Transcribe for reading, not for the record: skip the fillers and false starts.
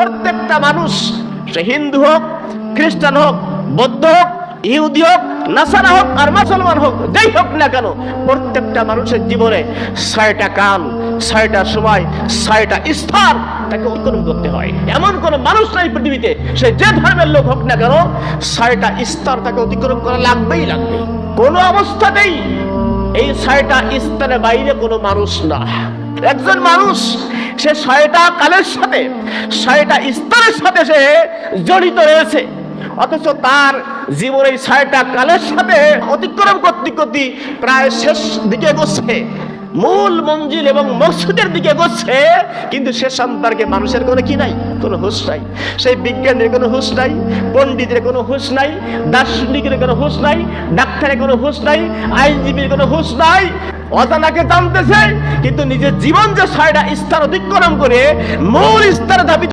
প্রত্যেকটা মানুষ, সে হিন্দু হোক, খ্রিস্টান হোক, বৌদ্ধ হোক, ইহুদি হোক, নাসারা হোক আর মুসলমান হোক, যেই হোক না কেন, প্রত্যেকটা মানুষের জীবনে 6টা কাল, 6টা সময়, 6টা স্তর তাকে অতিক্রম করতে হয়। এমন কোন মানুষ নাই পৃথিবীতে, সে যে ধর্মের লোক হোক না কেন, 6টা স্তর তাকে অতিক্রম করা লাগবেই লাগবে। কোন অবস্থাতেই এই 6টা স্তরের বাইরে কোনো মানুষ না। একজন মানুষ সে 6টা কালের সাথে, 6টা স্তরের সাথে সে জড়িত রয়েছে, অথচ তার জীবন এই 6টা কালের সাথে অতিক্রম করতে করতে প্রায় শেষ দিকে এগোচ্ছে, মূল মঞ্জিল এবং মকসুদের দিকে এগোচ্ছে, কিন্তু সে সম্পর্কে মানুষের কোনো কি নাই, কোনো হুঁশ নাই। সেই বিজ্ঞানের কোনো হুঁশ নাই, পণ্ডিতের কোনো হুঁশ নাই, দার্শনিকের কোনো হুঁশ নাই, ডাক্তারের কোনো হুঁশ নাই, আইনজীবীর কোনো হুঁশ নাই। অজানাকে জানতেছে, কিন্তু নিজের জীবন যে 6টা স্তর অতিক্রম করে মূল স্তরে ধাবিত